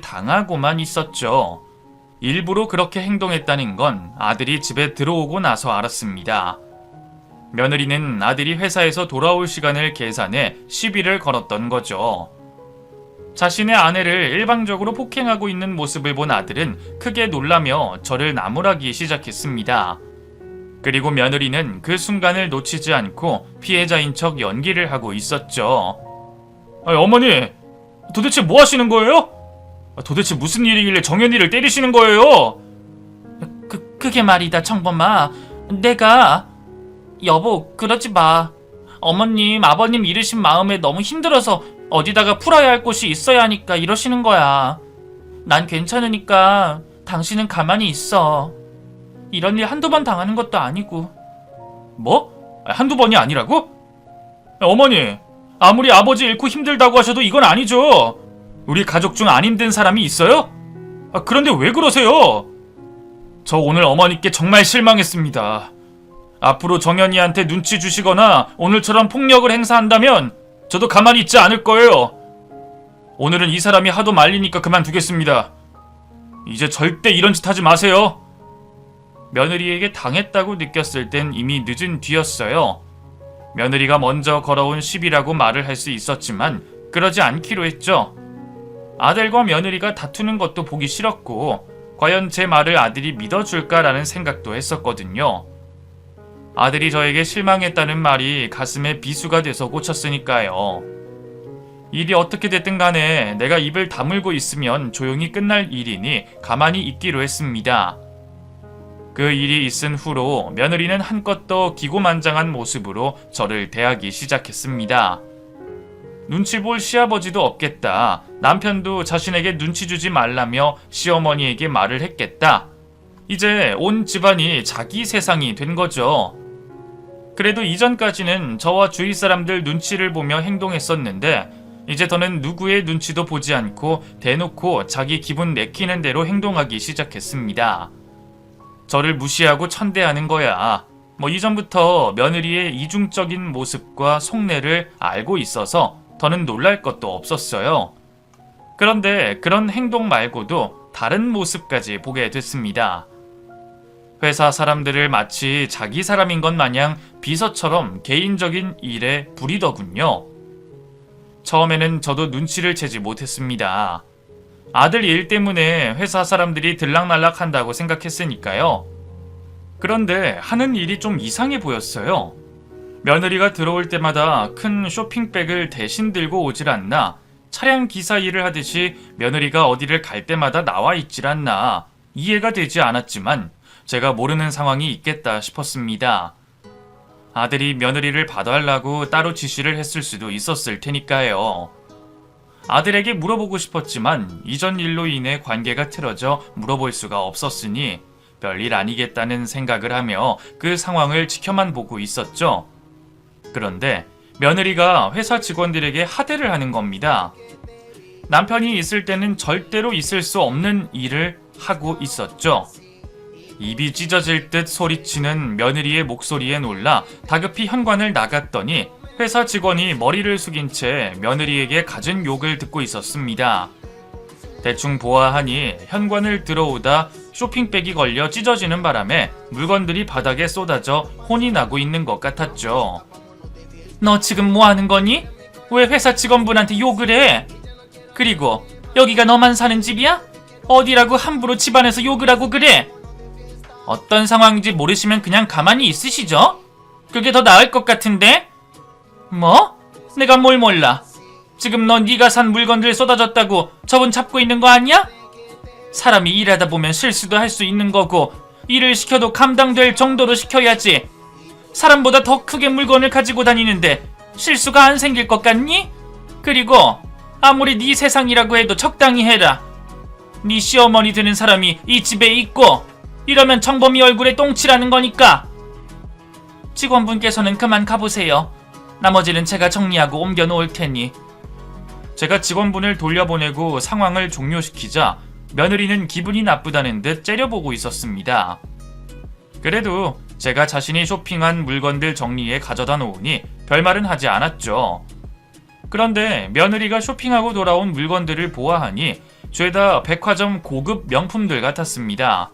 당하고만 있었죠. 일부러 그렇게 행동했다는 건 아들이 집에 들어오고 나서 알았습니다. 며느리는 아들이 회사에서 돌아올 시간을 계산해 시비를 걸었던 거죠. 자신의 아내를 일방적으로 폭행하고 있는 모습을 본 아들은 크게 놀라며 저를 나무라기 시작했습니다. 그리고 며느리는 그 순간을 놓치지 않고 피해자인 척 연기를 하고 있었죠. 어머니, 도대체 뭐 하시는 거예요? 도대체 무슨 일이길래 정연이를 때리시는 거예요? 그게 말이다, 청범아. 여보, 그러지 마. 어머님, 아버님 잃으신 마음에 너무 힘들어서 어디다가 풀어야 할 곳이 있어야 하니까 이러시는 거야. 난 괜찮으니까 당신은 가만히 있어. 이런 일 한두 번 당하는 것도 아니고. 뭐? 한두 번이 아니라고? 어머니, 아무리 아버지 잃고 힘들다고 하셔도 이건 아니죠. 우리 가족 중 안 힘든 사람이 있어요? 그런데 왜 그러세요? 저 오늘 어머니께 정말 실망했습니다. 앞으로 정연이한테 눈치 주시거나 오늘처럼 폭력을 행사한다면 저도 가만히 있지 않을 거예요. 오늘은 이 사람이 하도 말리니까 그만두겠습니다. 이제 절대 이런 짓 하지 마세요. 며느리에게 당했다고 느꼈을 땐 이미 늦은 뒤였어요. 며느리가 먼저 걸어온 시비라고 말을 할 수 있었지만 그러지 않기로 했죠. 아들과 며느리가 다투는 것도 보기 싫었고 과연 제 말을 아들이 믿어줄까라는 생각도 했었거든요. 아들이 저에게 실망했다는 말이 가슴에 비수가 돼서 꽂혔으니까요. 일이 어떻게 됐든 간에 내가 입을 다물고 있으면 조용히 끝날 일이니 가만히 있기로 했습니다. 그 일이 있은 후로 며느리는 한껏 더 기고만장한 모습으로 저를 대하기 시작했습니다. 눈치 볼 시아버지도 없겠다. 남편도 자신에게 눈치 주지 말라며 시어머니에게 말을 했겠다. 이제 온 집안이 자기 세상이 된 거죠. 그래도 이전까지는 저와 주위 사람들 눈치를 보며 행동했었는데 이제 더는 누구의 눈치도 보지 않고 대놓고 자기 기분 내키는 대로 행동하기 시작했습니다. 저를 무시하고 천대하는 거야. 이전부터 며느리의 이중적인 모습과 속내를 알고 있어서 더는 놀랄 것도 없었어요. 그런데 그런 행동 말고도 다른 모습까지 보게 됐습니다. 회사 사람들을 마치 자기 사람인 것 마냥 비서처럼 개인적인 일에 부리더군요. 처음에는 저도 눈치를 채지 못했습니다. 아들 일 때문에 회사 사람들이 들락날락 한다고 생각했으니까요. 그런데 하는 일이 좀 이상해 보였어요. 며느리가 들어올 때마다 큰 쇼핑백을 대신 들고 오질 않나, 차량 기사 일을 하듯이 며느리가 어디를 갈 때마다 나와 있질 않나 이해가 되지 않았지만 제가 모르는 상황이 있겠다 싶었습니다. 아들이 며느리를 봐달라고 따로 지시를 했을 수도 있었을 테니까요. 아들에게 물어보고 싶었지만 이전 일로 인해 관계가 틀어져 물어볼 수가 없었으니 별일 아니겠다는 생각을 하며 그 상황을 지켜만 보고 있었죠. 그런데 며느리가 회사 직원들에게 하대를 하는 겁니다. 남편이 있을 때는 절대로 있을 수 없는 일을 하고 있었죠. 입이 찢어질 듯 소리치는 며느리의 목소리에 놀라 다급히 현관을 나갔더니 회사 직원이 머리를 숙인 채 며느리에게 갖은 욕을 듣고 있었습니다. 대충 보아하니 현관을 들어오다 쇼핑백이 걸려 찢어지는 바람에 물건들이 바닥에 쏟아져 혼이 나고 있는 것 같았죠. 너 지금 뭐 하는 거니? 왜 회사 직원분한테 욕을 해? 그리고 여기가 너만 사는 집이야? 어디라고 함부로 집안에서 욕을 하고 그래? 어떤 상황인지 모르시면 그냥 가만히 있으시죠? 그게 더 나을 것 같은데? 뭐? 내가 뭘 몰라? 지금 너 네가 산 물건들 쏟아졌다고 저분 잡고 있는 거 아니야? 사람이 일하다 보면 실수도 할 수 있는 거고 일을 시켜도 감당될 정도로 시켜야지. 사람보다 더 크게 물건을 가지고 다니는데 실수가 안 생길 것 같니? 그리고 아무리 네 세상이라고 해도 적당히 해라. 네 시어머니 되는 사람이 이 집에 있고 이러면 정범이 얼굴에 똥칠하는 거니까. 직원분께서는 그만 가보세요. 나머지는 제가 정리하고 옮겨 놓을 테니. 제가 직원분을 돌려보내고 상황을 종료시키자 며느리는 기분이 나쁘다는 듯 째려보고 있었습니다. 그래도 제가 자신이 쇼핑한 물건들 정리해 가져다 놓으니 별말은 하지 않았죠. 그런데 며느리가 쇼핑하고 돌아온 물건들을 보아하니 죄다 백화점 고급 명품들 같았습니다.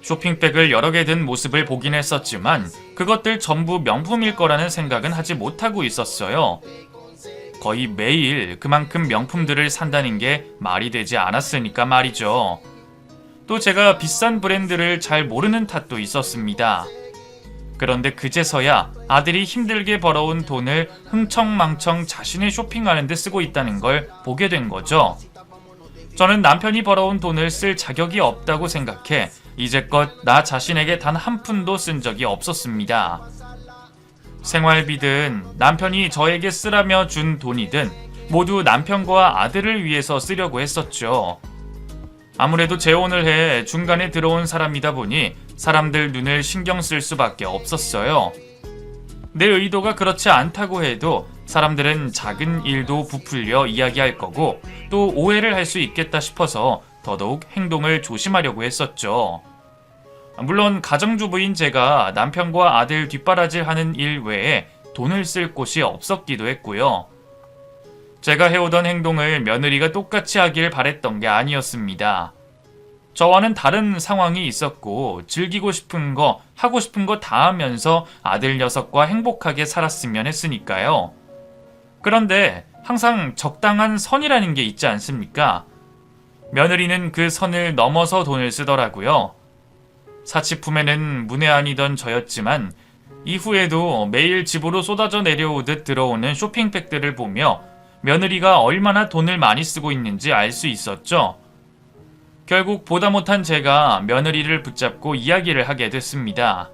쇼핑백을 여러 개 든 모습을 보긴 했었지만 그것들 전부 명품일 거라는 생각은 하지 못하고 있었어요. 거의 매일 그만큼 명품들을 산다는 게 말이 되지 않았으니까 말이죠. 또 제가 비싼 브랜드를 잘 모르는 탓도 있었습니다. 그런데 그제서야 아들이 힘들게 벌어온 돈을 흥청망청 자신의 쇼핑하는 데 쓰고 있다는 걸 보게 된 거죠. 저는 남편이 벌어온 돈을 쓸 자격이 없다고 생각해 이제껏 나 자신에게 단 한 푼도 쓴 적이 없었습니다. 생활비든 남편이 저에게 쓰라며 준 돈이든 모두 남편과 아들을 위해서 쓰려고 했었죠. 아무래도 재혼을 해 중간에 들어온 사람이다 보니 사람들 눈을 신경 쓸 수밖에 없었어요. 내 의도가 그렇지 않다고 해도 사람들은 작은 일도 부풀려 이야기할 거고 또 오해를 할 수 있겠다 싶어서 더더욱 행동을 조심하려고 했었죠. 물론 가정주부인 제가 남편과 아들 뒷바라지하는 일 외에 돈을 쓸 곳이 없었기도 했고요. 제가 해오던 행동을 며느리가 똑같이 하길 바랬던 게 아니었습니다. 저와는 다른 상황이 있었고 즐기고 싶은 거, 하고 싶은 거 다 하면서 아들 녀석과 행복하게 살았으면 했으니까요. 그런데 항상 적당한 선이라는 게 있지 않습니까? 며느리는 그 선을 넘어서 돈을 쓰더라고요. 사치품에는 문외한이던 저였지만 이후에도 매일 집으로 쏟아져 내려오듯 들어오는 쇼핑백들을 보며 며느리가 얼마나 돈을 많이 쓰고 있는지 알 수 있었죠. 결국 보다 못한 제가 며느리를 붙잡고 이야기를 하게 됐습니다.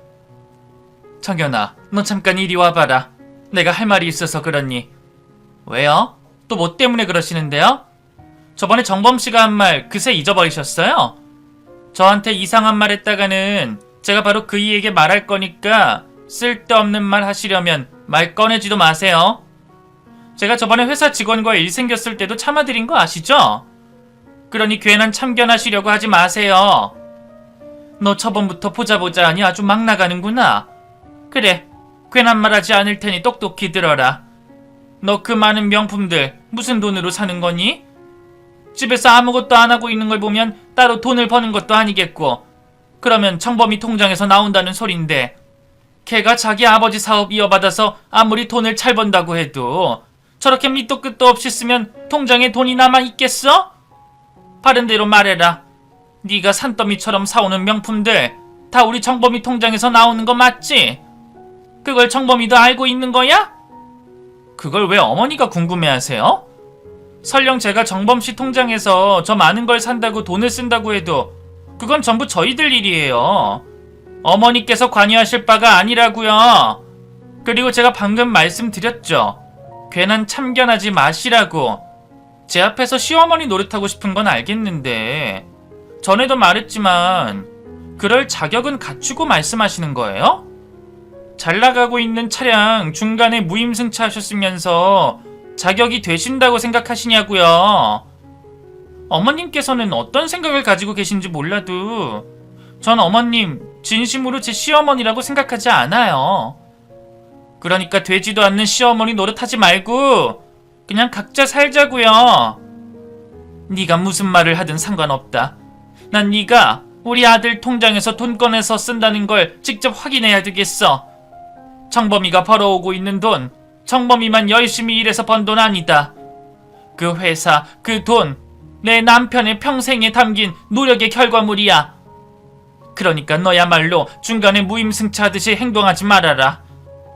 청연아, 너 잠깐 이리 와봐라. 내가 할 말이 있어서 그러니. 왜요? 또 뭐 때문에 그러시는데요? 저번에 정범씨가 한 말 그새 잊어버리셨어요? 저한테 이상한 말 했다가는 제가 바로 그이에게 말할 거니까 쓸데없는 말 하시려면 말 꺼내지도 마세요. 제가 저번에 회사 직원과 일 생겼을 때도 참아드린 거 아시죠? 그러니 괜한 참견하시려고 하지 마세요. 너 저번부터 보자 하니 아주 막 나가는구나. 그래, 괜한 말 하지 않을 테니 똑똑히 들어라. 너 그 많은 명품들 무슨 돈으로 사는 거니? 집에서 아무것도 안 하고 있는 걸 보면 따로 돈을 버는 것도 아니겠고, 그러면 정범이 통장에서 나온다는 소린데 걔가 자기 아버지 사업 이어받아서 아무리 돈을 잘 번다고 해도 저렇게 밑도 끝도 없이 쓰면 통장에 돈이 남아 있겠어? 바른 대로 말해라. 네가 산더미처럼 사오는 명품들 다 우리 정범이 통장에서 나오는 거 맞지? 그걸 정범이도 알고 있는 거야? 그걸 왜 어머니가 궁금해하세요? 설령 제가 정범씨 통장에서 저 많은 걸 산다고 돈을 쓴다고 해도 그건 전부 저희들 일이에요. 어머니께서 관여하실 바가 아니라고요. 그리고 제가 방금 말씀드렸죠. 괜한 참견하지 마시라고. 제 앞에서 시어머니 노릇하고 싶은 건 알겠는데 전에도 말했지만 그럴 자격은 갖추고 말씀하시는 거예요? 잘 나가고 있는 차량 중간에 무임승차 하셨으면서 자격이 되신다고 생각하시냐고요. 어머님께서는 어떤 생각을 가지고 계신지 몰라도 전 어머님 진심으로 제 시어머니라고 생각하지 않아요. 그러니까 되지도 않는 시어머니 노릇하지 말고 그냥 각자 살자고요. 네가 무슨 말을 하든 상관없다. 난 네가 우리 아들 통장에서 돈 꺼내서 쓴다는 걸 직접 확인해야 되겠어. 정범이가 벌어오고 있는 돈 정범이만 열심히 일해서 번 돈 아니다. 그 회사, 그 돈, 내 남편의 평생에 담긴 노력의 결과물이야. 그러니까 너야말로 중간에 무임승차하듯이 행동하지 말아라.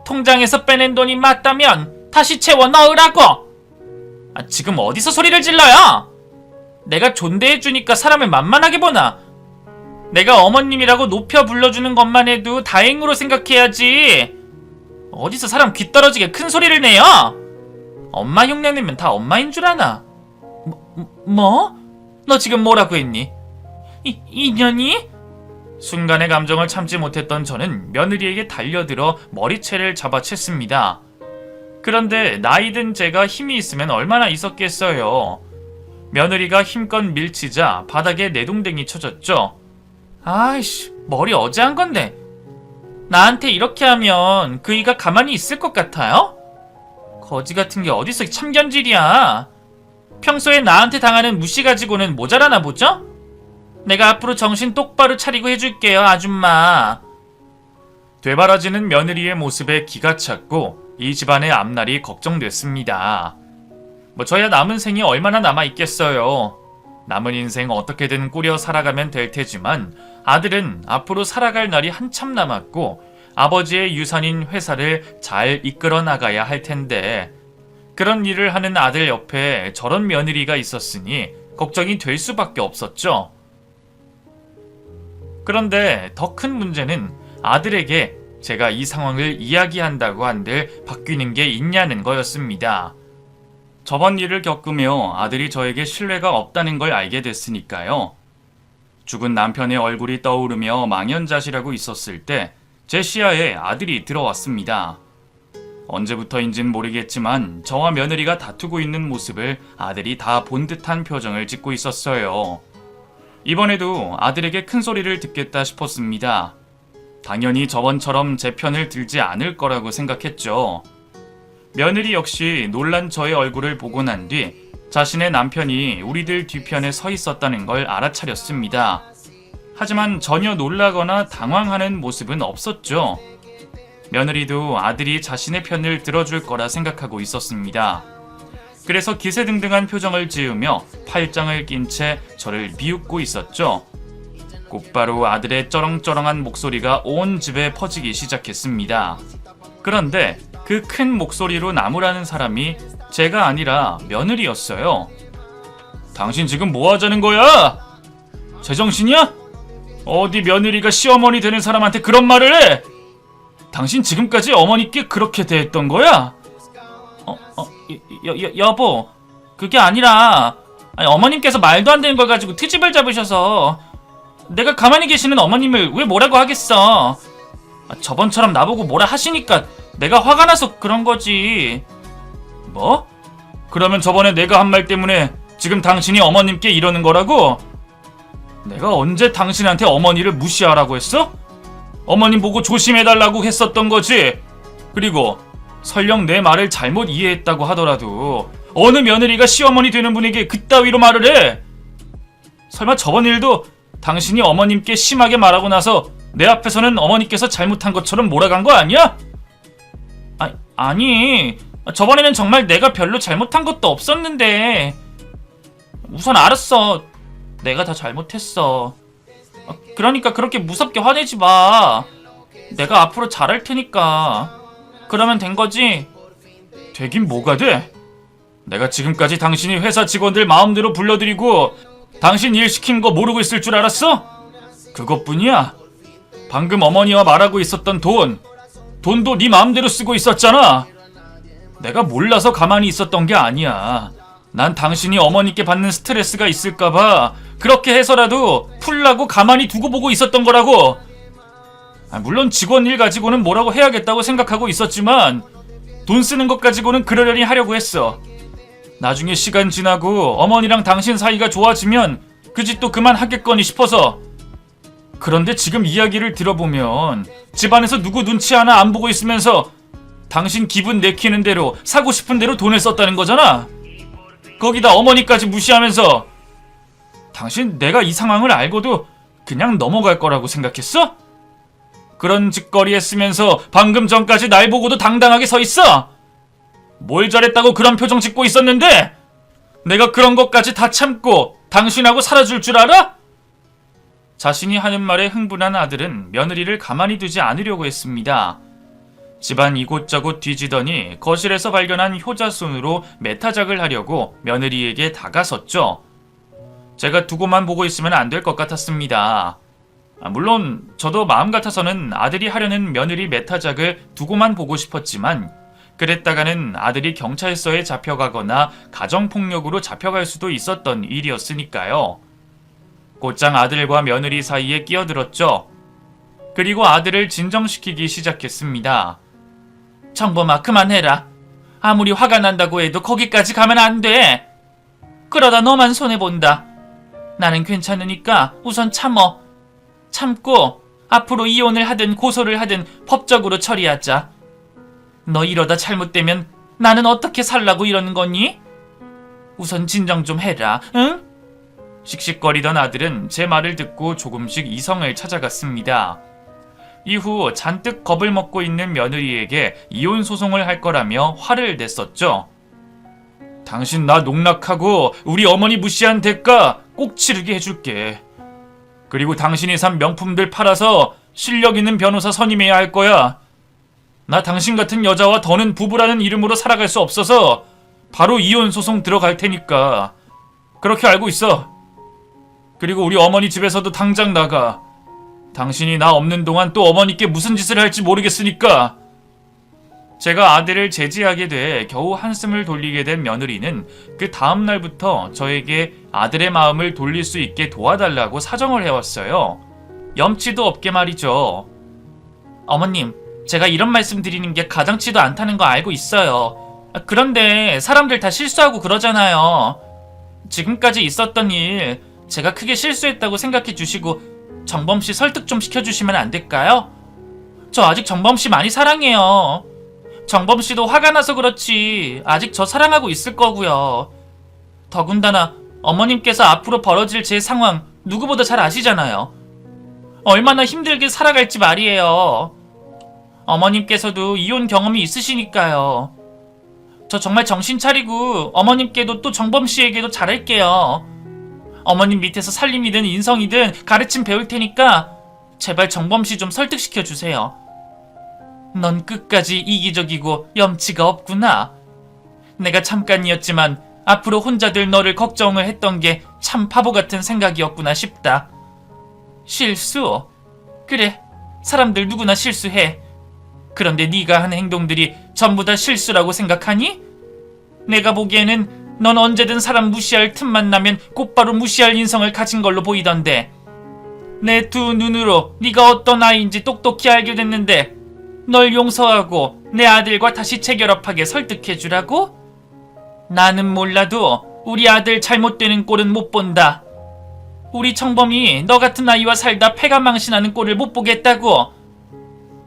통장에서 빼낸 돈이 맞다면 다시 채워 넣으라고! 지금 어디서 소리를 질러요? 내가 존대해주니까 사람을 만만하게 보나? 내가 어머님이라고 높여 불러주는 것만 해도 다행으로 생각해야지. 어디서 사람 귀 떨어지게 큰 소리를 내요? 엄마 흉내내면 다 엄마인 줄 아나? 뭐? 너 지금 뭐라고 했니? 이년이? 순간의 감정을 참지 못했던 저는 며느리에게 달려들어 머리채를 잡아챘습니다. 그런데 나이든 제가 힘이 있으면 얼마나 있었겠어요. 며느리가 힘껏 밀치자 바닥에 내동댕이 쳐졌죠. 아이씨, 머리 어제 한 건데 나한테 이렇게 하면 그이가 가만히 있을 것 같아요? 거지 같은 게 어딨어, 참견질이야. 평소에 나한테 당하는 무시 가지고는 모자라나 보죠? 내가 앞으로 정신 똑바로 차리고 해줄게요, 아줌마. 되바라지는 며느리의 모습에 기가 찼고 이 집안의 앞날이 걱정됐습니다. 저야 남은 생이 얼마나 남아있겠어요. 남은 인생 어떻게든 꾸려 살아가면 될 테지만 아들은 앞으로 살아갈 날이 한참 남았고 아버지의 유산인 회사를 잘 이끌어 나가야 할 텐데 그런 일을 하는 아들 옆에 저런 며느리가 있었으니 걱정이 될 수밖에 없었죠. 그런데 더 큰 문제는 아들에게 제가 이 상황을 이야기한다고 한들 바뀌는 게 있냐는 거였습니다. 저번 일을 겪으며 아들이 저에게 신뢰가 없다는 걸 알게 됐으니까요. 죽은 남편의 얼굴이 떠오르며 망연자실하고 있었을 때 제 시야에 아들이 들어왔습니다. 언제부터인진 모르겠지만 저와 며느리가 다투고 있는 모습을 아들이 다 본 듯한 표정을 짓고 있었어요. 이번에도 아들에게 큰 소리를 듣겠다 싶었습니다. 당연히 저번처럼 제 편을 들지 않을 거라고 생각했죠. 며느리 역시 놀란 저의 얼굴을 보고 난 뒤 자신의 남편이 우리들 뒤편에 서 있었다는 걸 알아차렸습니다. 하지만 전혀 놀라거나 당황하는 모습은 없었죠. 며느리도 아들이 자신의 편을 들어줄 거라 생각하고 있었습니다. 그래서 기세등등한 표정을 지으며 팔짱을 낀 채 저를 비웃고 있었죠. 곧바로 아들의 쩌렁쩌렁한 목소리가 온 집에 퍼지기 시작했습니다. 그런데 그 큰 목소리로 나무라는 사람이 제가 아니라 며느리였어요. 당신 지금 뭐 하자는 거야? 제정신이야? 어디 며느리가 시어머니 되는 사람한테 그런 말을 해? 당신 지금까지 어머니께 그렇게 대했던 거야? 여보, 그게 아니라 어머님께서 말도 안 되는 걸 가지고 트집을 잡으셔서 내가 가만히 계시는 어머님을 왜 뭐라고 하겠어. 저번처럼 나보고 뭐라 하시니까 내가 화가 나서 그런 거지. 뭐? 그러면 저번에 내가 한 말 때문에 지금 당신이 어머님께 이러는 거라고? 내가 언제 당신한테 어머니를 무시하라고 했어? 어머님 보고 조심해달라고 했었던 거지. 그리고 설령 내 말을 잘못 이해했다고 하더라도 어느 며느리가 시어머니 되는 분에게 그따위로 말을 해? 설마 저번 일도 당신이 어머님께 심하게 말하고 나서 내 앞에서는 어머니께서 잘못한 것처럼 몰아간 거 아니야? 아니, 저번에는 정말 내가 별로 잘못한 것도 없었는데. 우선 알았어, 내가 다 잘못했어. 그러니까 그렇게 무섭게 화내지 마. 내가 앞으로 잘할 테니까. 그러면 된 거지? 되긴 뭐가 돼? 내가 지금까지 당신이 회사 직원들 마음대로 불러들이고 당신 일 시킨 거 모르고 있을 줄 알았어? 그것뿐이야. 방금 어머니와 말하고 있었던 돈도 네 마음대로 쓰고 있었잖아. 내가 몰라서 가만히 있었던 게 아니야. 난 당신이 어머니께 받는 스트레스가 있을까봐 그렇게 해서라도 풀라고 가만히 두고 보고 있었던 거라고. 물론 직원 일 가지고는 뭐라고 해야겠다고 생각하고 있었지만 돈 쓰는 것 가지고는 그러려니 하려고 했어. 나중에 시간 지나고 어머니랑 당신 사이가 좋아지면 그 짓도 그만하겠거니 싶어서. 그런데 지금 이야기를 들어보면 집안에서 누구 눈치 하나 안 보고 있으면서 당신 기분 내키는 대로 사고 싶은 대로 돈을 썼다는 거잖아. 거기다 어머니까지 무시하면서. 당신 내가 이 상황을 알고도 그냥 넘어갈 거라고 생각했어? 그런 짓거리 했으면서 방금 전까지 날 보고도 당당하게 서 있어? 뭘 잘했다고 그런 표정 짓고 있었는데 내가 그런 것까지 다 참고 당신하고 살아줄 줄 알아? 자신이 하는 말에 흥분한 아들은 며느리를 가만히 두지 않으려고 했습니다. 집안 이곳저곳 뒤지더니 거실에서 발견한 효자손으로 메타작을 하려고 며느리에게 다가섰죠. 제가 두고만 보고 있으면 안 될 것 같았습니다. 물론 저도 마음 같아서는 아들이 하려는 며느리 메타작을 두고만 보고 싶었지만 그랬다가는 아들이 경찰서에 잡혀가거나 가정폭력으로 잡혀갈 수도 있었던 일이었으니까요. 곧장 아들과 며느리 사이에 끼어들었죠. 그리고 아들을 진정시키기 시작했습니다. 정범아, 그만해라. 아무리 화가 난다고 해도 거기까지 가면 안 돼. 그러다 너만 손해본다. 나는 괜찮으니까 우선 참어. 참고 앞으로 이혼을 하든 고소를 하든 법적으로 처리하자. 너 이러다 잘못되면 나는 어떻게 살라고 이러는 거니? 우선 진정 좀 해라, 응? 씩씩거리던 아들은 제 말을 듣고 조금씩 이성을 찾아갔습니다. 이후 잔뜩 겁을 먹고 있는 며느리에게 이혼 소송을 할 거라며 화를 냈었죠. 당신 나 농락하고 우리 어머니 무시한 대가 꼭 치르게 해줄게. 그리고 당신이 산 명품들 팔아서 실력 있는 변호사 선임해야 할 거야. 나 당신 같은 여자와 더는 부부라는 이름으로 살아갈 수 없어서 바로 이혼 소송 들어갈 테니까 그렇게 알고 있어. 그리고 우리 어머니 집에서도 당장 나가. 당신이 나 없는 동안 또 어머니께 무슨 짓을 할지 모르겠으니까. 제가 아들을 제지하게 돼 겨우 한숨을 돌리게 된 며느리는 그 다음 날부터 저에게 아들의 마음을 돌릴 수 있게 도와달라고 사정을 해왔어요. 염치도 없게 말이죠. 어머님, 제가 이런 말씀 드리는 게 가당치도 않다는 거 알고 있어요. 그런데 사람들 다 실수하고 그러잖아요. 지금까지 있었던 일 제가 크게 실수했다고 생각해 주시고 정범씨 설득 좀 시켜주시면 안 될까요? 저 아직 정범씨 많이 사랑해요. 정범씨도 화가 나서 그렇지 아직 저 사랑하고 있을 거고요. 더군다나 어머님께서 앞으로 벌어질 제 상황 누구보다 잘 아시잖아요. 얼마나 힘들게 살아갈지 말이에요. 어머님께서도 이혼 경험이 있으시니까요. 저 정말 정신 차리고 어머님께도 또 정범씨에게도 잘할게요. 어머님 밑에서 살림이든 인성이든 가르침 배울 테니까 제발 정범씨 좀 설득시켜 주세요. 넌 끝까지 이기적이고 염치가 없구나. 내가 잠깐이었지만 앞으로 혼자 될 너를 걱정을 했던 게 참 바보 같은 생각이었구나 싶다. 실수? 그래, 사람들 누구나 실수해. 그런데 네가 한 행동들이 전부 다 실수라고 생각하니? 내가 보기에는 넌 언제든 사람 무시할 틈만 나면 곧바로 무시할 인성을 가진 걸로 보이던데. 내 두 눈으로 네가 어떤 아이인지 똑똑히 알게 됐는데 널 용서하고 내 아들과 다시 재결합하게 설득해주라고? 나는 몰라도 우리 아들 잘못되는 꼴은 못 본다. 우리 청범이 너 같은 아이와 살다 패가 망신하는 꼴을 못 보겠다고.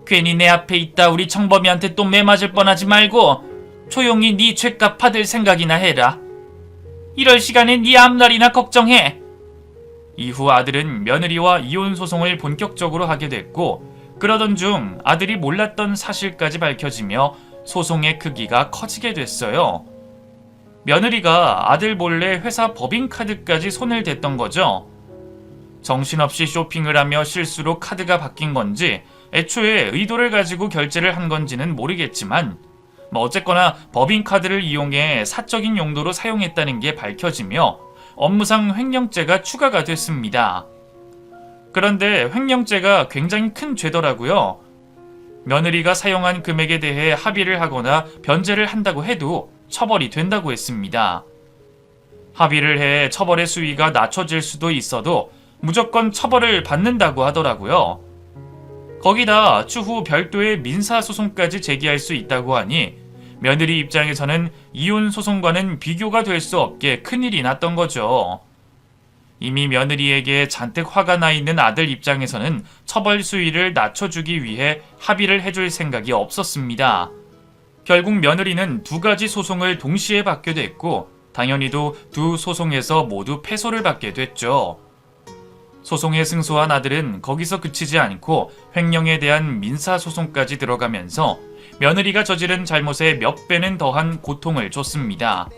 괜히 내 앞에 있다 우리 청범이한테 또 매맞을 뻔하지 말고 조용히 네 죗값 받을 생각이나 해라. 이럴 시간에 네 앞날이나 걱정해. 이후 아들은 며느리와 이혼 소송을 본격적으로 하게 됐고 그러던 중 아들이 몰랐던 사실까지 밝혀지며 소송의 크기가 커지게 됐어요. 며느리가 아들 몰래 회사 법인카드까지 손을 댔던 거죠. 정신없이 쇼핑을 하며 실수로 카드가 바뀐 건지 애초에 의도를 가지고 결제를 한 건지는 모르겠지만 어쨌거나 법인카드를 이용해 사적인 용도로 사용했다는 게 밝혀지며 업무상 횡령죄가 추가가 됐습니다. 그런데 횡령죄가 굉장히 큰 죄더라고요. 며느리가 사용한 금액에 대해 합의를 하거나 변제를 한다고 해도 처벌이 된다고 했습니다. 합의를 해 처벌의 수위가 낮춰질 수도 있어도 무조건 처벌을 받는다고 하더라고요. 거기다 추후 별도의 민사소송까지 제기할 수 있다고 하니 며느리 입장에서는 이혼 소송과는 비교가 될 수 없게 큰일이 났던 거죠. 이미 며느리에게 잔뜩 화가 나 있는 아들 입장에서는 처벌 수위를 낮춰주기 위해 합의를 해줄 생각이 없었습니다. 결국 며느리는 두 가지 소송을 동시에 받게 됐고 당연히도 두 소송에서 모두 패소를 받게 됐죠. 소송에 승소한 아들은 거기서 그치지 않고 횡령에 대한 민사소송까지 들어가면서 며느리가 저지른 잘못에 몇 배는 더한 고통을 줬습니다.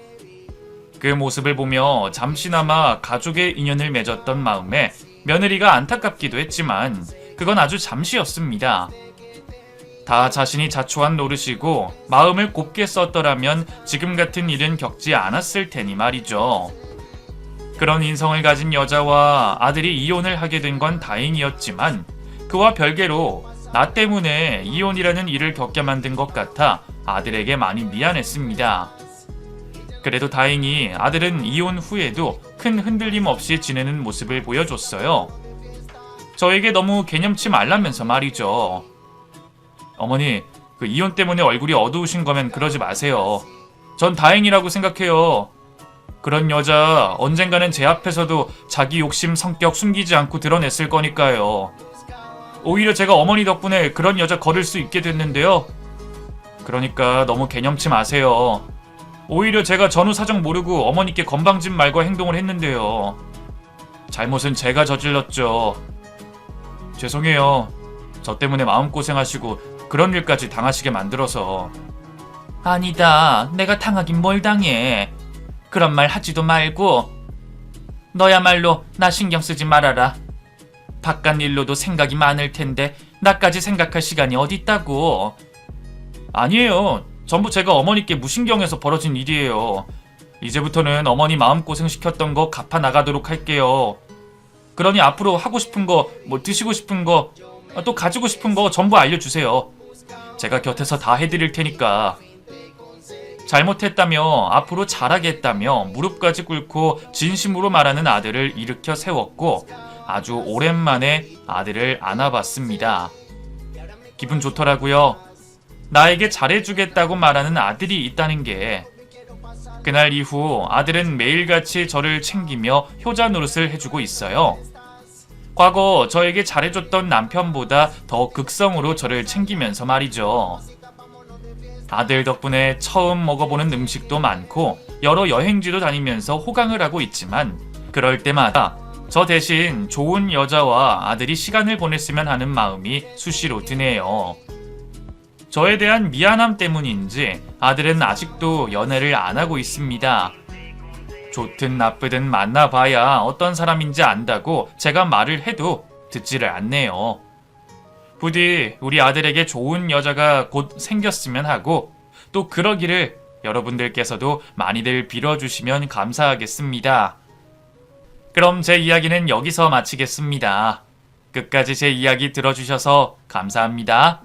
그 모습을 보며 잠시나마 가족의 인연을 맺었던 마음에 며느리가 안타깝기도 했지만 그건 아주 잠시였습니다. 다 자신이 자초한 노릇이고 마음을 곱게 썼더라면 지금 같은 일은 겪지 않았을 테니 말이죠. 그런 인성을 가진 여자와 아들이 이혼을 하게 된 건 다행이었지만 그와 별개로 나 때문에 이혼이라는 일을 겪게 만든 것 같아 아들에게 많이 미안했습니다. 그래도 다행히 아들은 이혼 후에도 큰 흔들림 없이 지내는 모습을 보여줬어요. 저에게 너무 개념치 말라면서 말이죠. 어머니, 그 이혼 때문에 얼굴이 어두우신 거면 그러지 마세요. 전 다행이라고 생각해요. 그런 여자 언젠가는 제 앞에서도 자기 욕심 성격 숨기지 않고 드러냈을 거니까요. 오히려 제가 어머니 덕분에 그런 여자 거를 수 있게 됐는데요. 그러니까 너무 개념치 마세요. 오히려 제가 전후 사정 모르고 어머니께 건방진 말과 행동을 했는데요. 잘못은 제가 저질렀죠. 죄송해요. 저 때문에 마음고생하시고 그런 일까지 당하시게 만들어서. 아니다. 내가 당하긴 뭘 당해. 그런 말 하지도 말고. 너야말로 나 신경 쓰지 말아라. 바깥 일로도 생각이 많을 텐데 나까지 생각할 시간이 어딨다고. 아니에요. 전부 제가 어머니께 무신경해서 벌어진 일이에요. 이제부터는 어머니 마음고생 시켰던 거 갚아 나가도록 할게요. 그러니 앞으로 하고 싶은 거, 뭐 드시고 싶은 거, 또 가지고 싶은 거 전부 알려주세요. 제가 곁에서 다 해드릴 테니까. 잘못했다며 앞으로 잘하겠다며 무릎까지 꿇고 진심으로 말하는 아들을 일으켜 세웠고 아주 오랜만에 아들을 안아봤습니다. 기분 좋더라고요. 나에게 잘해주겠다고 말하는 아들이 있다는 게. 그날 이후 아들은 매일같이 저를 챙기며 효자 노릇을 해주고 있어요. 과거 저에게 잘해줬던 남편보다 더 극성으로 저를 챙기면서 말이죠. 아들 덕분에 처음 먹어보는 음식도 많고 여러 여행지도 다니면서 호강을 하고 있지만 그럴 때마다 저 대신 좋은 여자와 아들이 시간을 보냈으면 하는 마음이 수시로 드네요. 저에 대한 미안함 때문인지 아들은 아직도 연애를 안 하고 있습니다. 좋든 나쁘든 만나봐야 어떤 사람인지 안다고 제가 말을 해도 듣지를 않네요. 부디 우리 아들에게 좋은 여자가 곧 생겼으면 하고 또 그러기를 여러분들께서도 많이들 빌어주시면 감사하겠습니다. 그럼 제 이야기는 여기서 마치겠습니다. 끝까지 제 이야기 들어주셔서 감사합니다.